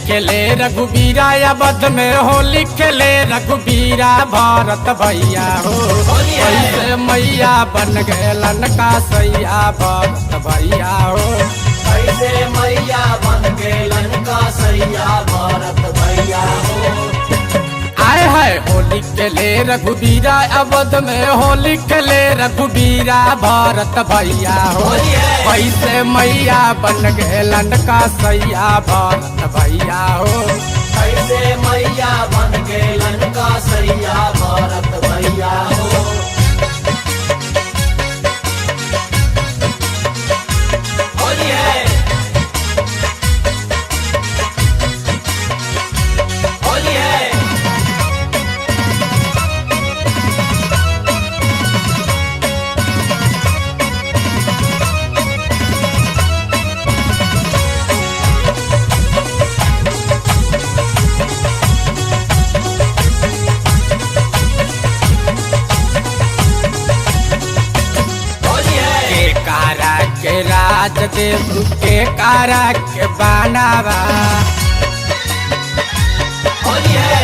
खेले रघुबीरा अवध में होली खेले रघुबीरा भारत भैया हो। कैसे मैया बन गए का सैया भारत भैया हो। कैसे मैया बन गए का सैया भारत भैया हो। आए है होली खेले रघुबीरा अवध में होली खेले रघुबीरा भारत भैया हो। कैसे मैया बन गए का सैया भारत भैया हो। कैसे मैया बन गए का सैया भारत भैया हो। होली है होली है। के राज देव के कारा के बानावा।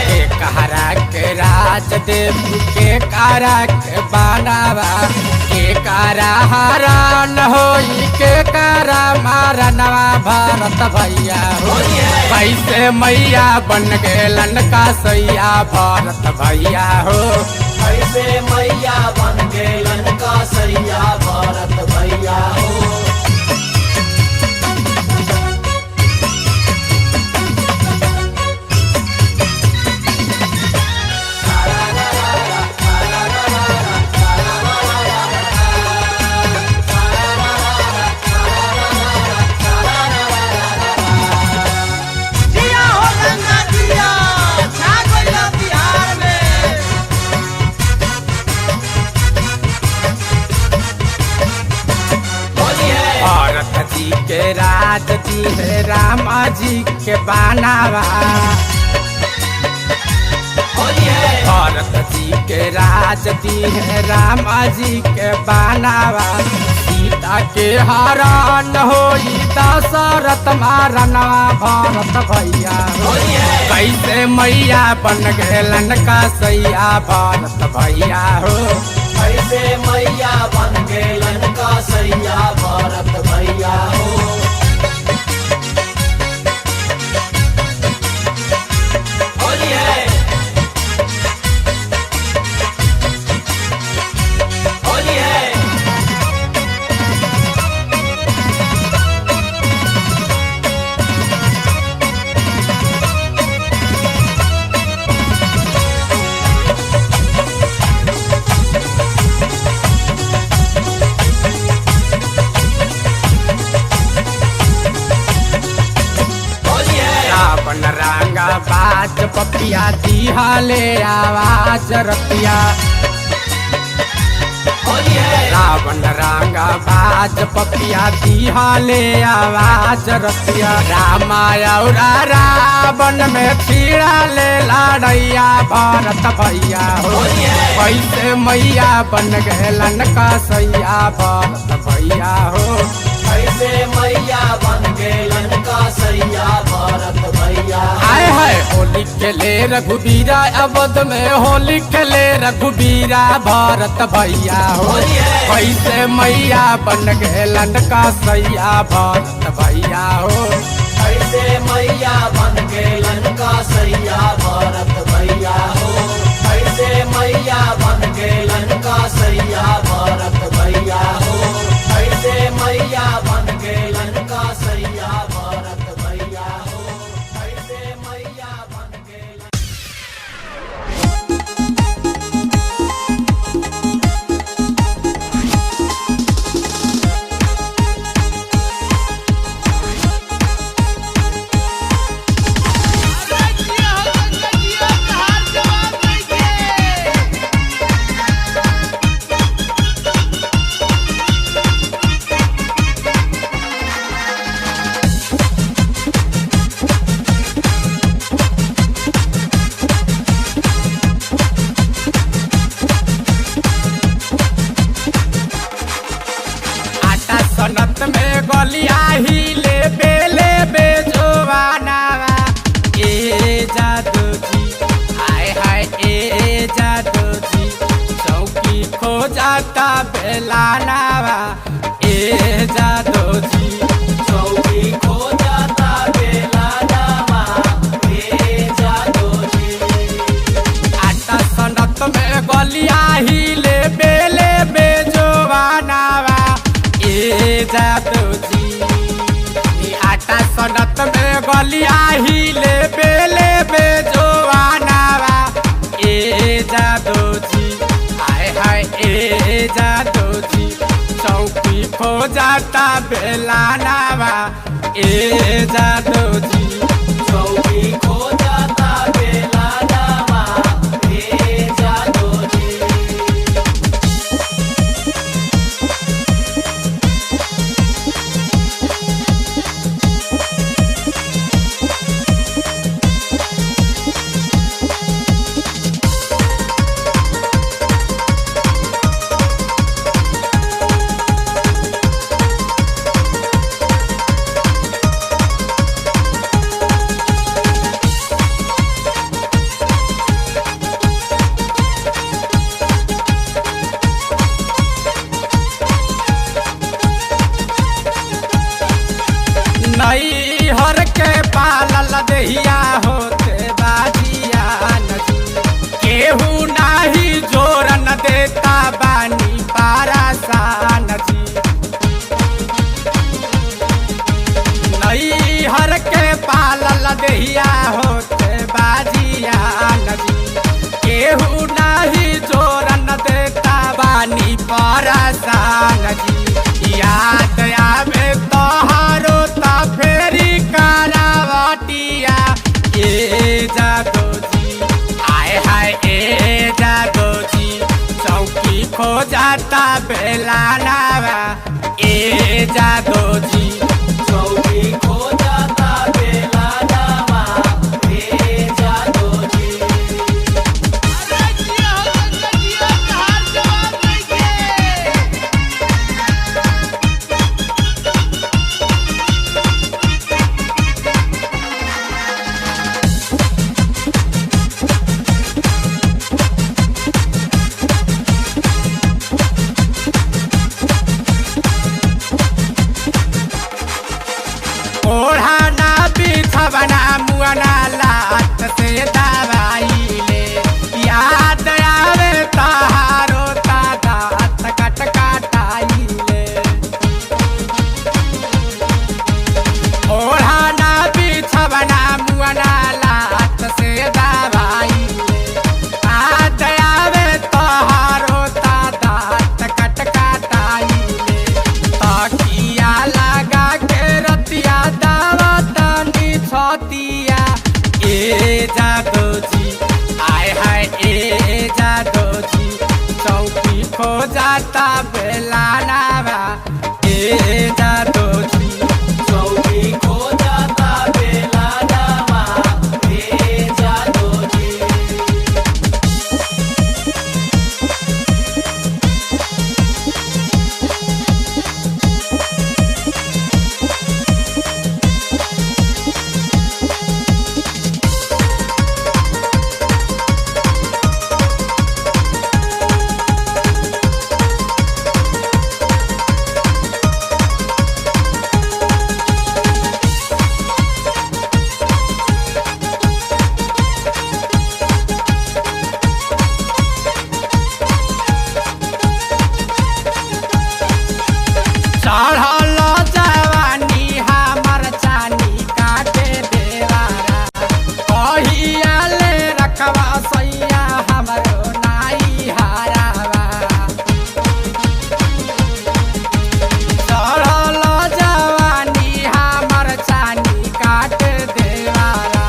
के कारा के राज देव के कारा के बानावा। के कारा हरान होई के कारा मारनवा भारत भैया हो। कैसे मैया बन गए का सैया भारत भैया हो। कैसे मैया बन गए का सैया भारत भैया हो। के राज जी है रामा जी के बानावा। भारत जी के राज जी है रामा जी के बानावा। सीता के हरान होई दशरथ मारनवा भारत भैया हो। कैसे मैया बन गए का सैया भारत भैया हो। कैसे मैया बन गए का सैया भारत भैया हो। होली है होली है। रावण रांगा बाज पपिया दिहाले आवाज रतिया। रावण रांगा बाज पपिया दिहाले आवाज रतिया। रामाया और रावण में छीड़ा ले लाड़ैया भारत भैया हो। कैसे मैया बन गए का सैया भारत भैया हो। कैसे मैया बन गए का सैया भारत भैया। आए है होली खेले रघुबीरा अवध में होली खेले रघुबीरा भारत भैया हो। कैसे मैया बन गए का सैया भारत भैया हो। कैसे मैया बन गए का सैया भारत भैया हो। कैसे मैया बन गए का सैया भारत भैया हो। कैसे मैया बन गए का सैया भारत भैया हो। कैसे मैया बन गए। गलिया हिले बेले बेजोवानावा ए जादो जी आए हाय ए जादो जी चौकी खो जाता बेलानावा ए जादो जी चौकी खो जाता बेलानावा ए जादो जी। नई हर के पालल दहिया होते बाजिया नदी केहू नाही जोर न देता बानी पारासा नदी नई हर के पालल दहिया होते बाजिया नदी केहू नाही जोर न देता बानी पारासा नदी याद आवे तोहारो फेरी करावटिया ए जादो जी आए हाय ए जादो जी चौकी खो जाता बेलानावा ए जादो जी चौकी खो जाता बेलानावा ए जादो जी। ओढ़ाना बिछवना मुआना लात से दवाई ले याद आवे तहारो दात कट कटाई ले ओढ़ाना बिछवना मुआना लात से दवाई ले याद आवे तहारो दात कट कटाई ले तकिया लगा के रतिया छतिया ए जादो जी आए हाय ए जादो जी चौकी खो जाता बेलानावा ए जादो जी चौकी खो जाता बेलानावा ए जादो जी। चढ़ल जवानी हमर चानी काटे देवारा कहिया ले रखवा सैया हमरो नाई हारावा चढ़ल जवानी हमर चानी काटे देवारा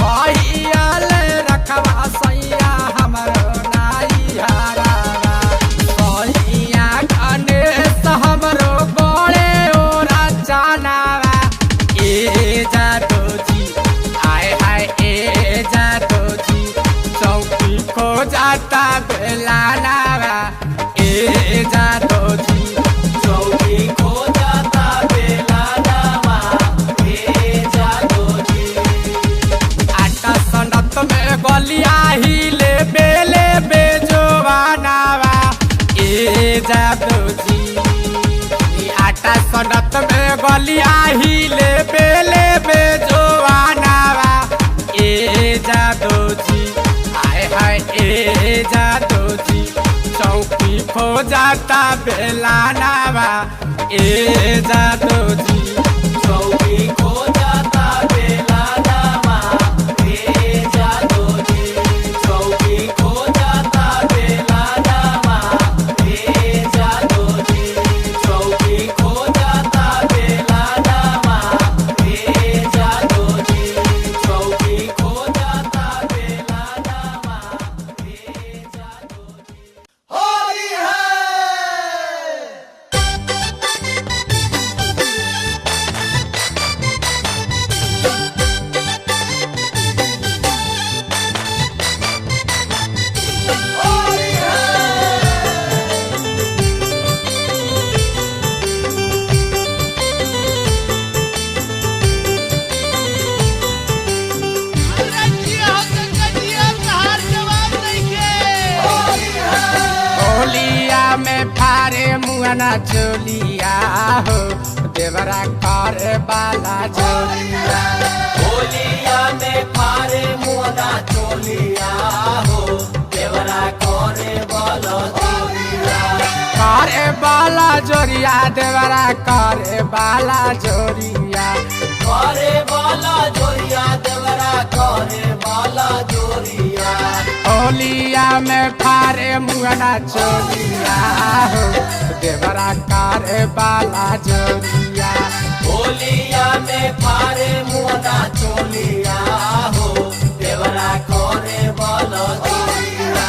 कहिया ले रखवा सैया हमरो नाई हारावा कहिया गणेश हमरो गोड़े ओरा चानावा ए जादो जी आए हाय ए जादो जी चौकी खो जाता बेलानावा ए जादो जी चौकी खो जाता बेलानावा ए जादो जी। आटा सनत में गलिया हिले बेले बेजोवानावा ए जादो जी आटा सनत में गलिया हिले बेले बेजोवानावा ए जादो जी आए हाय ए जादो जी चौकी खो जाता बेलानावा ए जादो जी चौकी खो जाता बेलानावा मुआना चोलिया हो देवरा करे बाला जोरिया। होलिया में फारे मुआना चोलिया हो देवरा करे बाला जोरिया। करे बाला जोरिया देवरा करे बाला जोरिया। करे बाला जोरिया देवरा करे बाला जोरिया। होलिया में फारे मुआना चोलिया हो देवरा करे बाला जोरिया। होलिया में फारे मुआना चोलिया हो देवरा करे बाला जोरिया।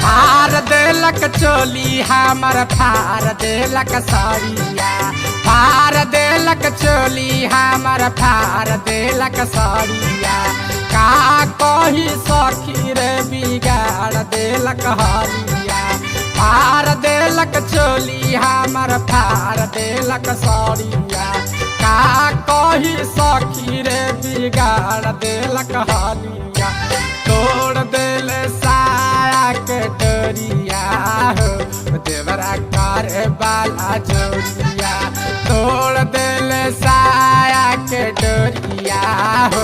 फार देलक चोली हमर फार देलक साड़िया। फार देलक चोली हमर फार देलक साड़िया। का कही सखी रे बिगाड़ देलक हरिया। फार देलक चोली हमर फार देलक साड़िया। का कही सखी रे बिगाड़ देलक हरिया। तोड़ देल साया के डोरिया हो देवरा करे बाला जोरिया। तोड़ देल साया के डोरिया हो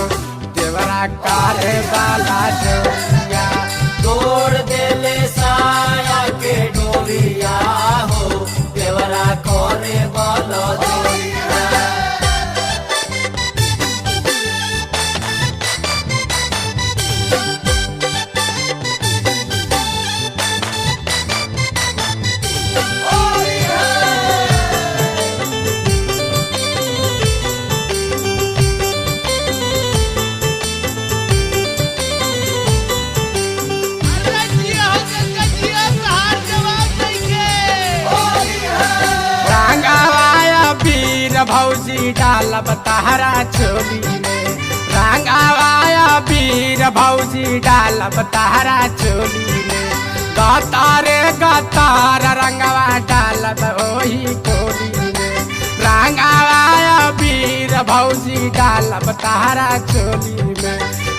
देवरा करे बाला जोरिया। तोड़ देले साया के डोरिया हो देवरा करे बाला जोरिया। भौजी डालब तहरा चोली में। रंगावाया वीर भौजी डालब तहरा चोली में। गतारे गतार रंगवा डालब ओही कोली में। रंगावाया वीर भौजी डालब तहरा चोली में।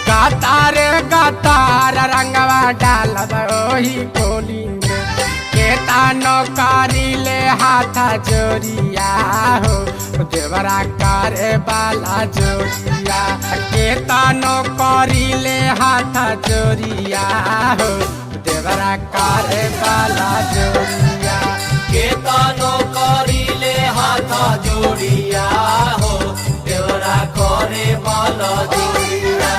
गतारे गतार रंगवा डालब ओही कोली में। केतानो करिले हाथ जोरिया हो देवरा करे बाला जोरिया। केतानो करिले हाथ जोरिया हो देवरा करे बाला जोरिया। केतानो करिले हाथ जोड़िया हो देवरा करे बाला जोरिया।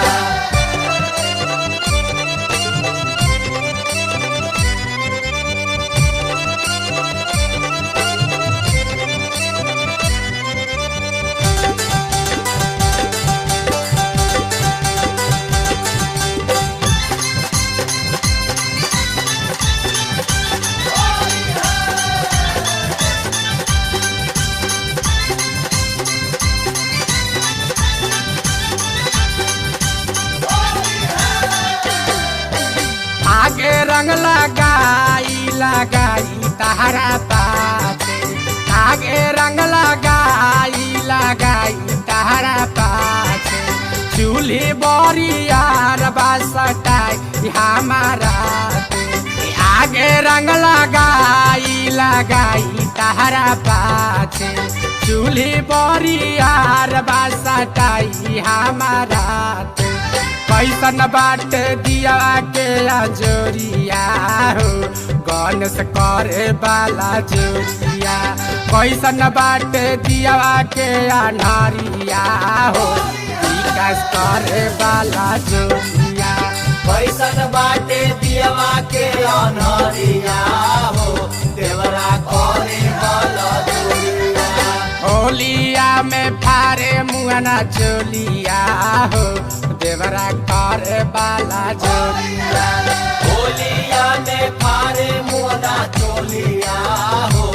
आगे रंग लगाई तहरा पाछे। आगे रंग लगाई तहरा पाछे। चूल्ही बोरियार बसटाई हमारा। आगे रंग लगाई तहरा पाछे। चूल्ही बोरियार बसटाई हमारा। कैसन बाट दिया के जोरिया हो गणेश करे बाला जोरिया। कैसन बाट दिया के नारिया हो विकास करे बाला जोरिया। कैसन बाटे दियवा के अनहरिया हो देवरा करे बाला जोरिया। होलिया में फारे मुआना चोलिया हो देवरा करे बाला जोरिया होलिया में फारे मुअना चोलिया हो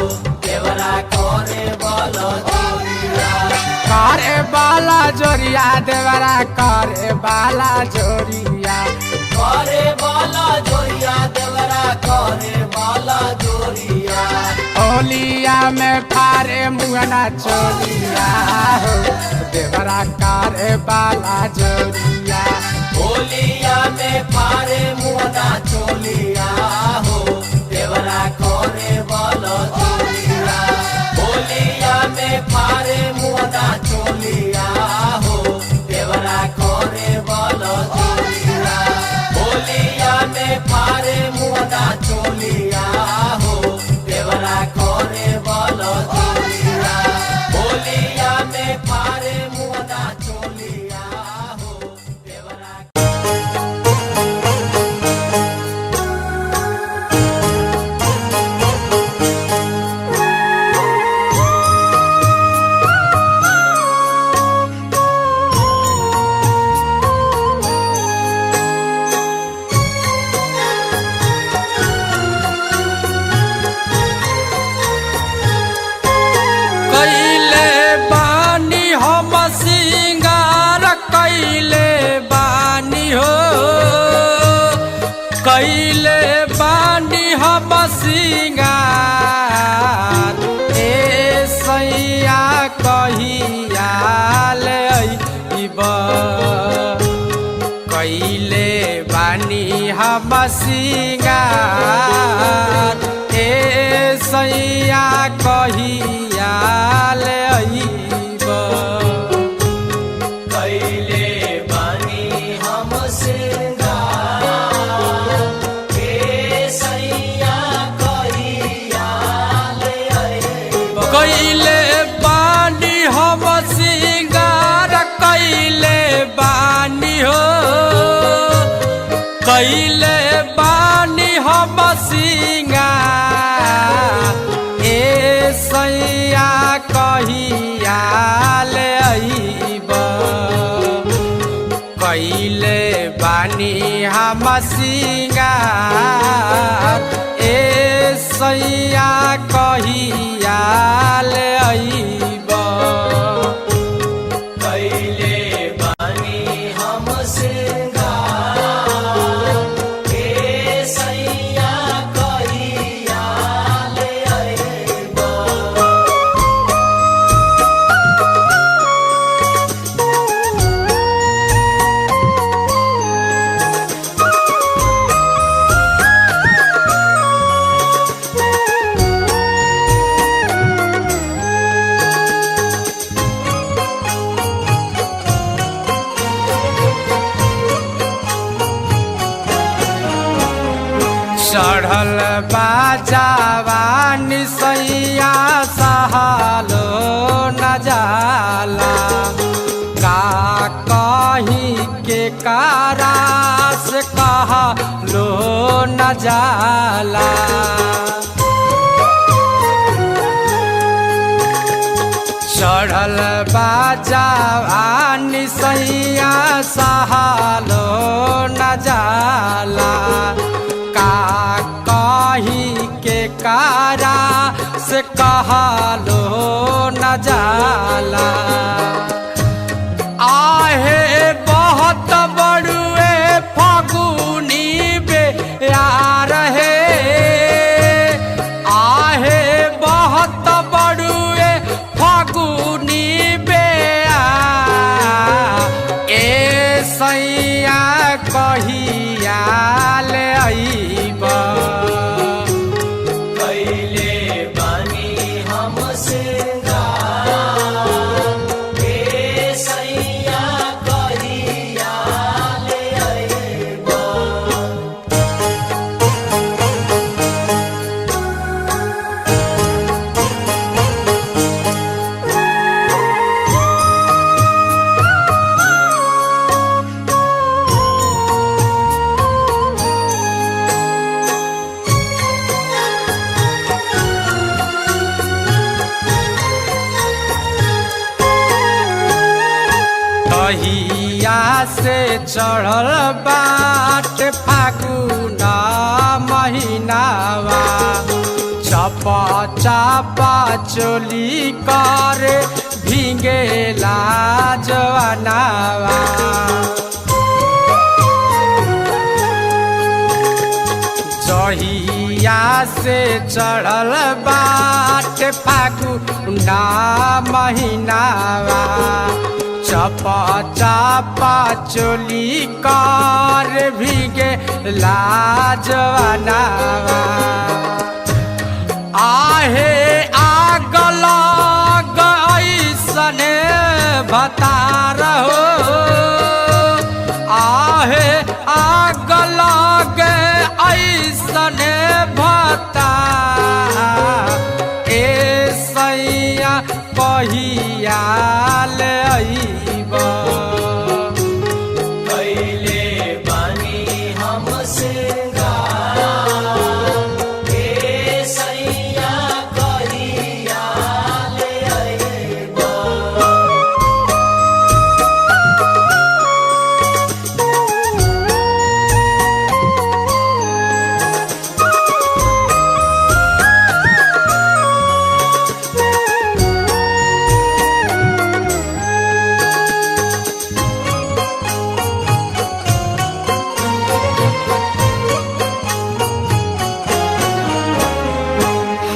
देवरा करे बाला जोरिया करे बाला जोरिया देवरा करे बाला जोरिया करे बाला जोरिया देवरा करे बाला जोरिया होलिया में फारे मुअना चोलिया हो देवरा करे बाला जोरिया होलिया में फारे मुअना चोलिया हो देवरा करे बाला जोरिया होलिया में फारे मुअना चोलिया हो देवरा करे बाला जोरिया होलिया में फारे मुअना चोलिया हो देवरा करे बाला जोरिया होलिया में फारे मुअना चोलिया हो देवरा कैले बानी हम सिंगार कैले बानी हो कैले बानी हम सिंगार ए सैया कहिया ले अइब कैले बानी हम सिंगार ए सैया कहिया ले अइब कैले बानी हम सिंगार के सैया कहिया ले अइब कैले बानी हम सिंगार कैले बानी हो कैले बानी हम सिंगार ए सैया कहिया ले अइब कैले बानी हम सिंगार ए सैया कहिया ले अइब कैले बानी हम सिंगार के सैया कहिया ले अइब चढ़ल बाजावानी सैया सहालो न जाला का कहीं के कारा से कहा लो न जाला चढ़ल बाजावानी सैया सहालो न जाला का कहीं के कारा से कहालो न जाला आहे बहुत बड़ुए फागुनी बे यार है आहे बहुत बड़ुए फागुनी बे ए सैया कहिया ले अइब कैले बानी हम सिंगार जहिया से चढ़ल बाट फागुन महीनावा चपा चापा चोली कर भींगेला जवानावा जहिया से चढ़ल बाट फागुन महीनावा चपा चापा चोली कर भीगे लाजवानावा आहे आग लग ऐसने भतार हो आहे आग लग ऐसने भतार ए सैया कहिया ले कैले बानी हम सिंगार हे सैया कहिया ले अइबा।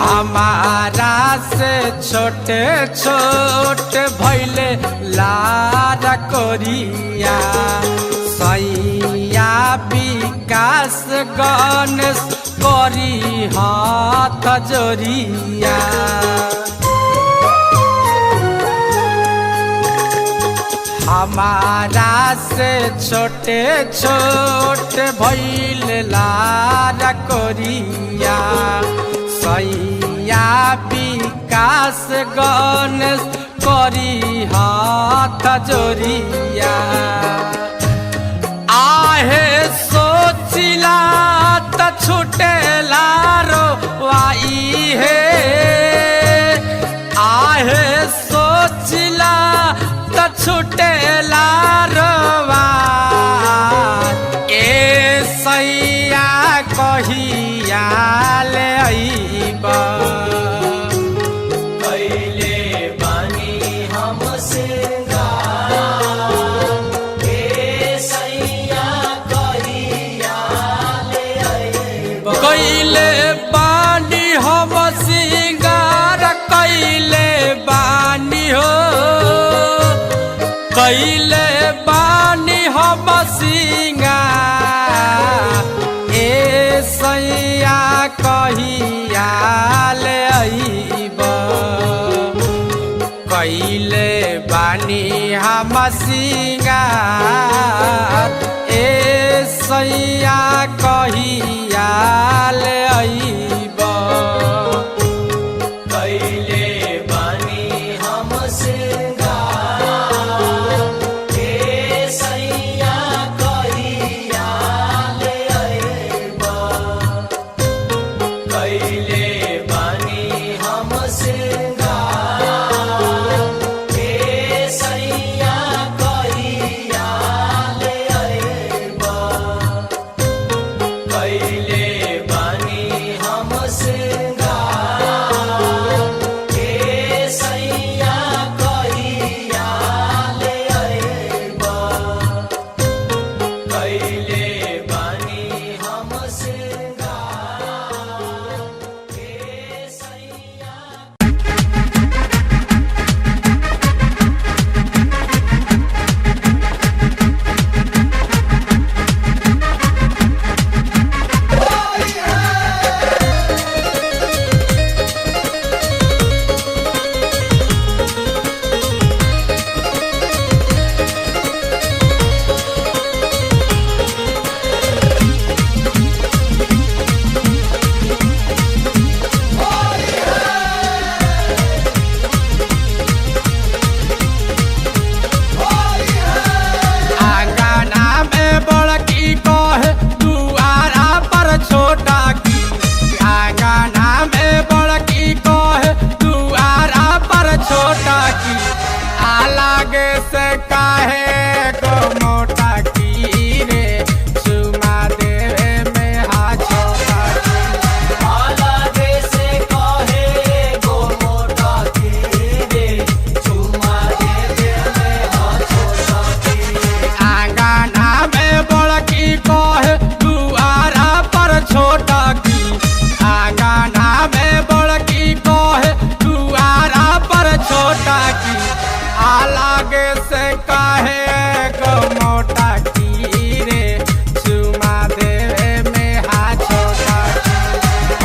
हमारा से छोटे छोटे भैले लारा कोरिया सैया विकास गणेश करी हाथ जोरिया हमारा से छोटे छोटे भैले लारा कोरिया सैया विकास गणेश करी हाथ जोरिया आहे सोचिला त छुटेला रोवाई हे आहे सोचिला त छुटेला रोवा ए सैया कहिया ले कैले बानी हम सिंगार हे सैया कहिया ले अइबा। कैले बानी हम सिंगार कैले बानी हो कैले बानी हम सिंगार ए सैया कहिया ले कैले बानी हम सिंगार ए सैया कहिया ले कैले बानी हम सिंगार हे सैया कहिया ले अइबा। कैले बानी हम सिंगार हे सैया कहिया ले अइबा। कैले बानी हम आगे से काहे को मोटा की रे चुमा देवे में हा छोटा की। आगे से कहे गो मोटा की रे चुमा देवे में हा छोटा की। आंगना में बड़की कहे दुआरा पर छोटा की। आंगना में बड़की कहे दुआरा पर छोटा की। आगे से काहे को मोटा की रे चुमा देवे में हा छोटा की।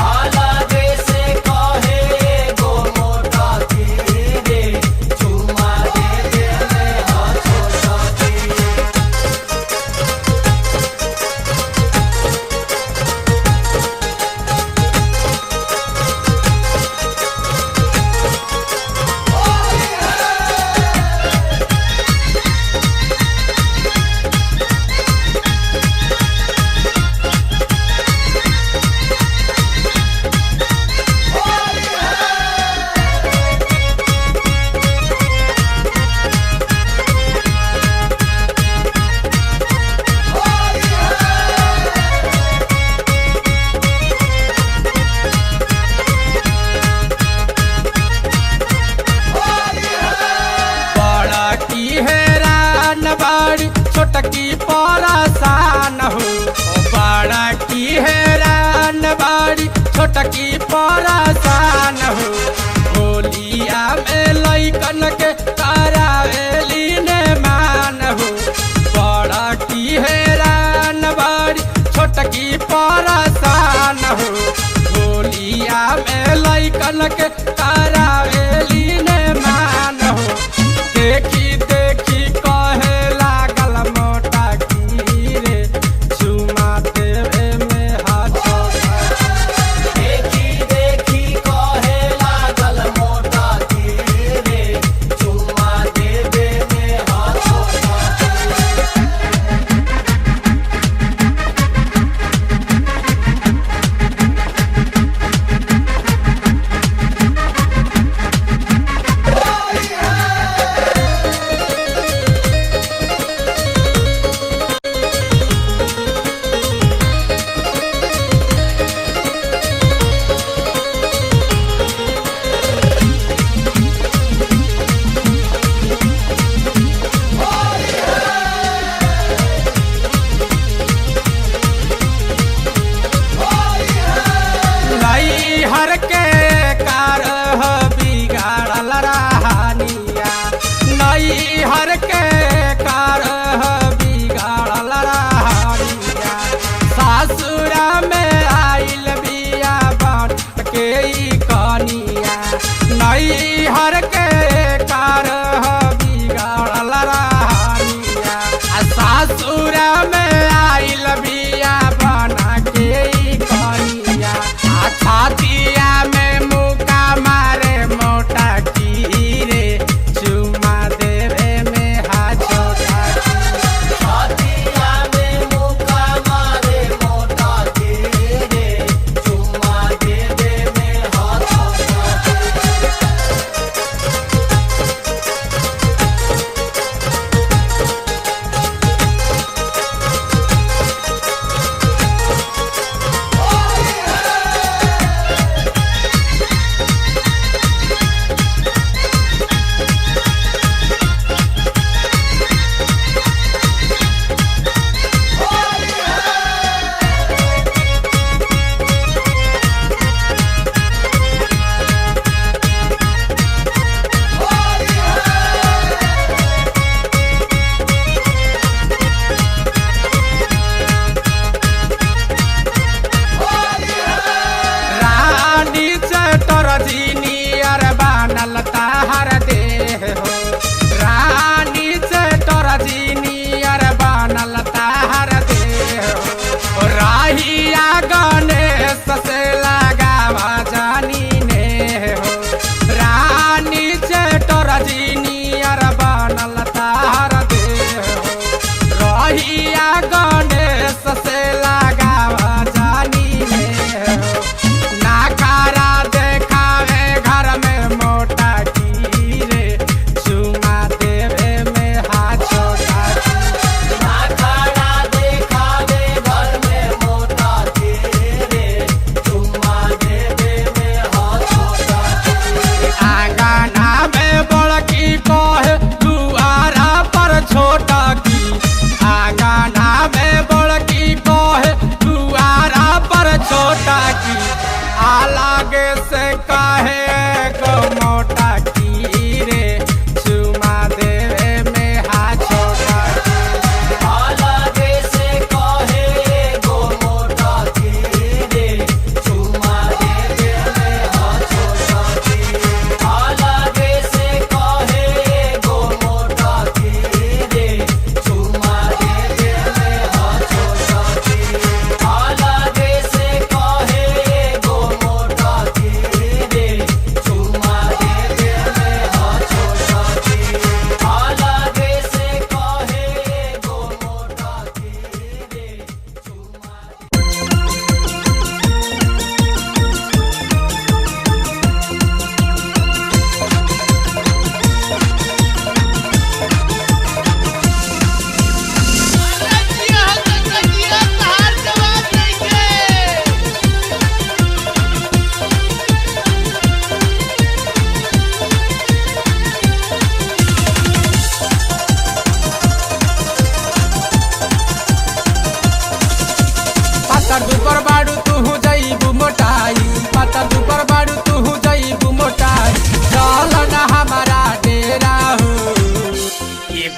आगे से कहे गो मोटा की रे चुमा देवे में हा छोटा की। बड़की हैरान बाड़ी छोटकी परेशान हो। बड़की हैरान बाड़ी छोटकी परेशान हो। होलिया में लइकन के करावेली ने मान हो। बड़की हैरान बाड़ी छोटकी परेशान हो। होलिया में लइकन के करावेली ने मान हो। देखी देखी कहे लागल मोटा की रे चुमा देवे में हा छोटा की। देखी देखी कहे लागल मोटा की रे चुमा देवे में हा छोटा की। लई हर के कार बिगाड़ल रहानिया। नई हर के कार बिगाड़ल रहानिया। सासुरा में आइल बिया बन के ई कनिया। नई हर के कार बिगाड़ल रहानिया। सासुरा में आइल बिया बना के ई कनिया। छातिया में मुका मारे मोटा की रे चुमा देवे में हा छोटा की।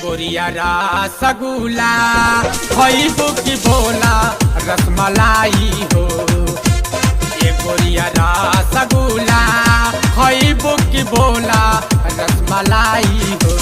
गोरिया रसगुल्ला खइबू की बोला रसमलाई हो। ये गोरिया रसगुल्ला खइबू की बोला रसमलाई हो।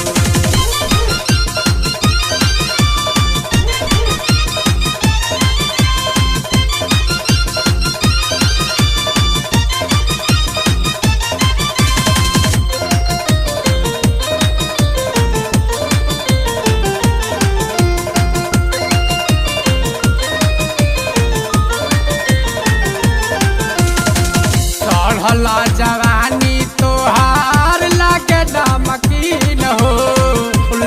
चढ़ला जवानी तोहार लागे नमकीन हो।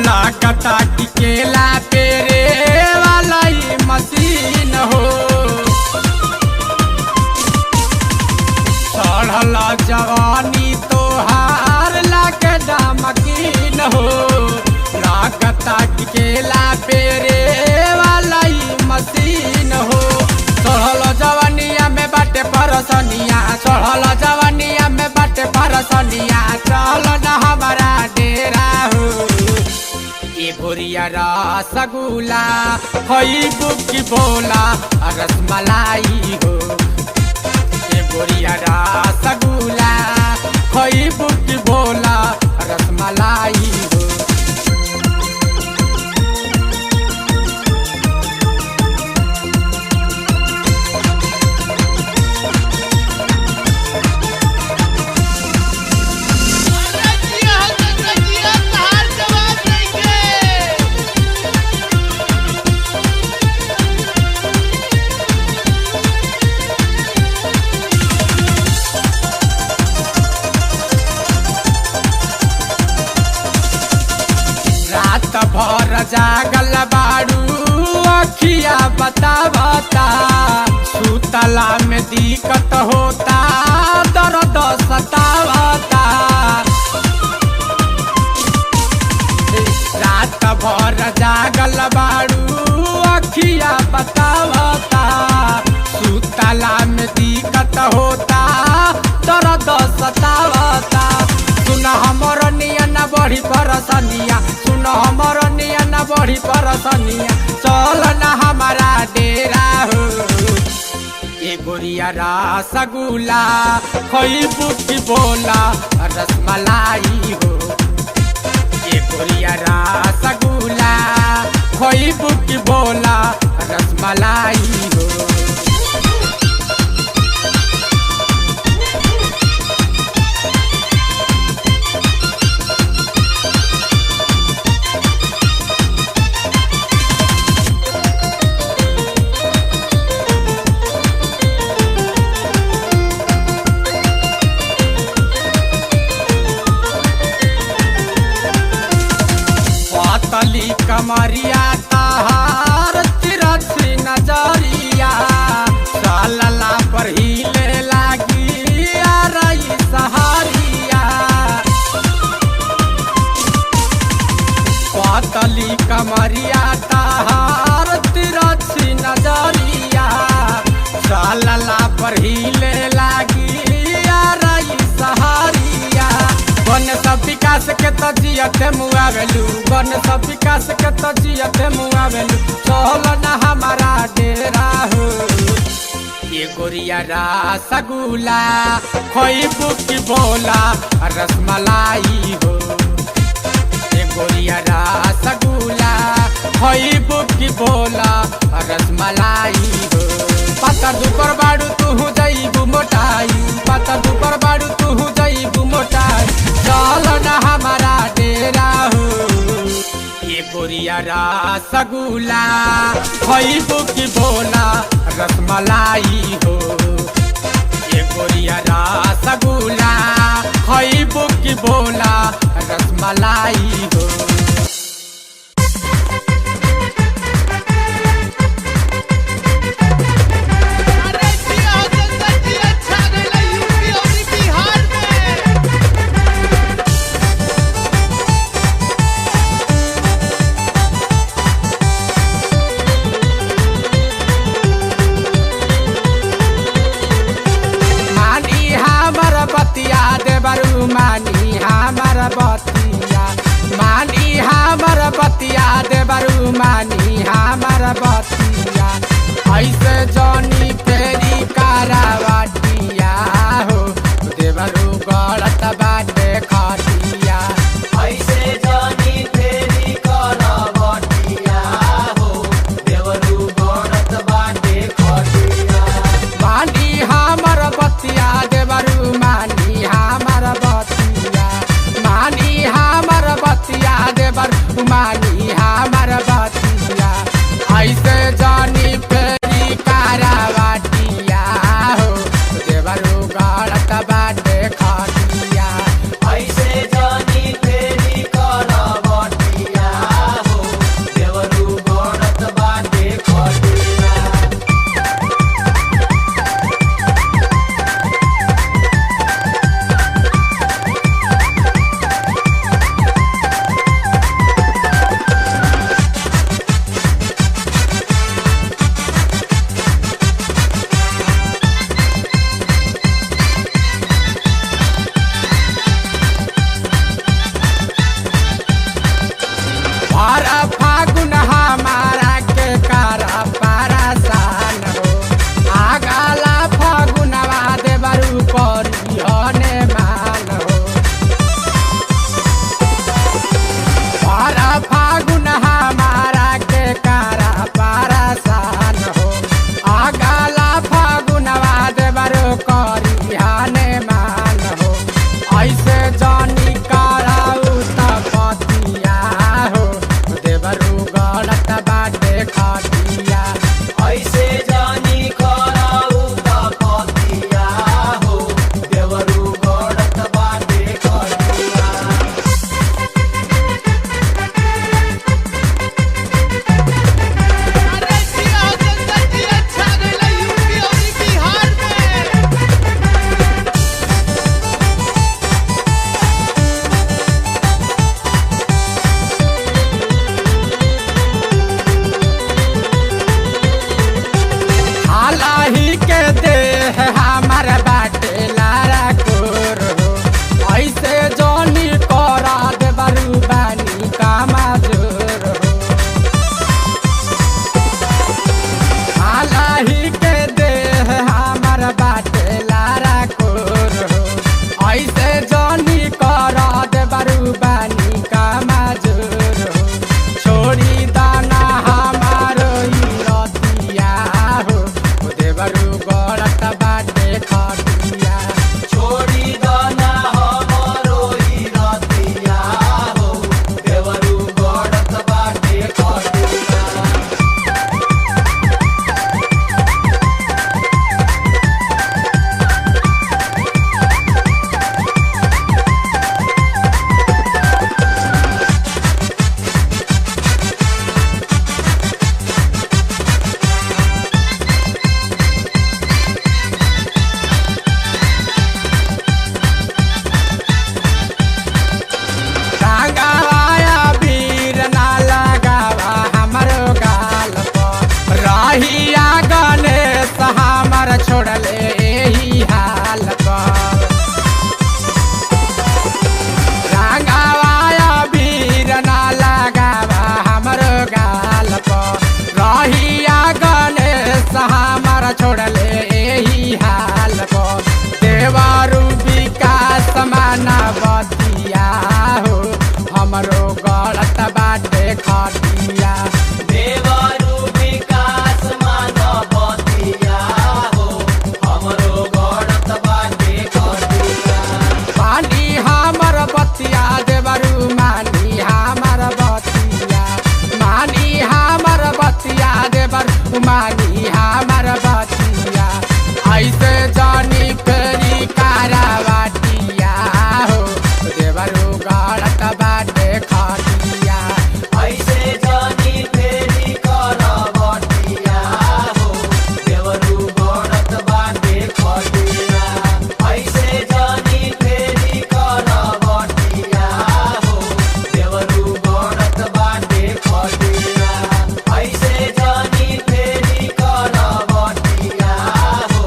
लागता कि केला पेरे वाला ही मशीन हो। चढ़ला जवानी तोहार लागे नमकीन हो। लागता कि केला पेरे वाला ही मशीन हो। चढ़ल जवानिया में बाटे परसनिया, चढ़ल जवानिया में बाटे परसनिया, चल न हमारा डेरा हो। ये गोरिया रसगुल्ला खइबू की बोला रसमलाई हो। ये गोरिया रसगुल्ला खइबू की बोला रसमलाई हो। रात भर जागल बाड़ू अखिया बतावता। सुतला में दिक्कत होता दर्द सतावता। रात भर जागल बाड़ू अखिया बतावता। सुतला में दिक्कत होता दर्द सतावता। सुन हमर नियन बढ़ी परसनिया, सुन हमर नियन बढ़ी परसनिया, चल न हमारा डेरा हो। ये गोरिया रसगुल्ला खइबू की बोला रसमलाई हो। ये गोरिया रसगुल्ला खइबू की बोला रसमलाई हो। पातली कमरिया तहार तिरछी नजरिया, चलला पर हिले लागी रही सहारिया। पातली कमरिया तहार तिरछी नजरिया, चलला पर हिले लागी रही सहारिया। बन सब विकास के तजियते मुआवेलू, बन सब विकास के तजियते मुआवेलू, चल न हमारा डेरा हो। ये गोरिया रसगुल्ला खइबू की बोला रसमलाई हो। ये गोरिया रसगुल्ला खइबू की बोला रसमलाई हो। पत्थर दुपर बाड़ू तू जइबू मोटाई, पत्थर दुपर बाड़ू तू जइबू मोटाई, चल न हमारा डेरा हो। ये गोरिया रसगुल्ला खइबू की बोला रसमलाई हो। ये गोरिया रसगुल्ला खइबू की बोला रसमलाई हो। मानी हमार बतिया, मानी मानी हमार बतिया ऐसे जानी फेरी कारवाटिया हो देवरू गलत बाटे खटिया ऐसे जानी फेरी करवटिया हो देवरू गणत बाटे खटिया और फागुन हमारा के कारा पारासान हो आगाला फागुनवा देवरू करी हने मान हो और फागुन हमारा के कारा पारासान हो आगाला फागुनवा देवरू करी हने मान हो ऐसे जानी कराऊ तपतिया हो देवरू गलत बाटे खटिया ऐसे जानी कराऊ तपतिया हो देवरू गणत बाटे खटिया अरे जिया गंगा जी अच्छा गइला यूपी और बिहार में हालाही के देह हमार बाटे लारा कोर हो ऐसे जोनी करा देवरू बानी कामा जोर हो हालाही के देह हमार बाटे लारा कोर हो ऐसे जोनी करा देवरू बानी कामा जोर हो छोड़ी दाना हमारो ई रतिया हो देवरू गलत बाटे खटिया छोड़ी दाना हमरो ई रतिया हो देवरू गणत बाटे खटिया रंगावाया वीर ना लगावा हमरो गाल पर रहिया गणेश हमर छोड़ले एही हाल पर रंगावाया वीर ना लगावा हमरो गाल पर रहिया गणेश हमर छोड़ले एही हाल पर देवरू विकास मानवतिया हो हमरो गलत बाटे खटिया देवरू विकास मानवतिया हो हमरो गणत बाटे खटिया पानी हमर बतिया देवरू मानी हमर बतिया मानी हमर बतिया देवरू मानी हमर बतिया ऐसे जानी करी कारवाटिया हो देवरू गलत बाटे खटिया ऐसे जानी फेरी करवटिया हो देवरू गणत बाटे खटिया ऐसे जानी फेरी करवटिया हो देवरू गणत बाटे खटिया ऐसे जानी फेरी करवटिया हो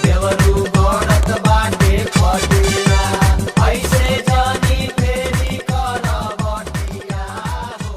देवरू गणत बाटे खटिया ऐसे जानी फेरी करवटिया हो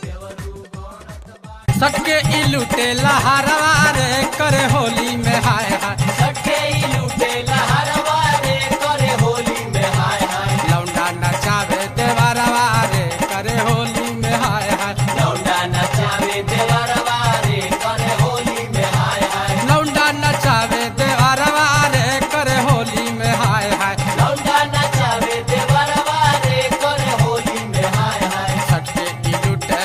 देवरू गणत बाटे सबके इलूटे लहरवा रे करे होली में हाय हाय सखे लूटे लहरवा रे करे होली में हाय हाय लौंडा नचावे देवरवा रे करे होली में हाय हाय लौंडा नचावे देवरवा रे करे होली में हाय हाय लौंडा नचावे देवरवा रे करे होली में हाय हाय लौंडा नचावे देवरवा रे करे होली में हाय हाय सबके इलूटे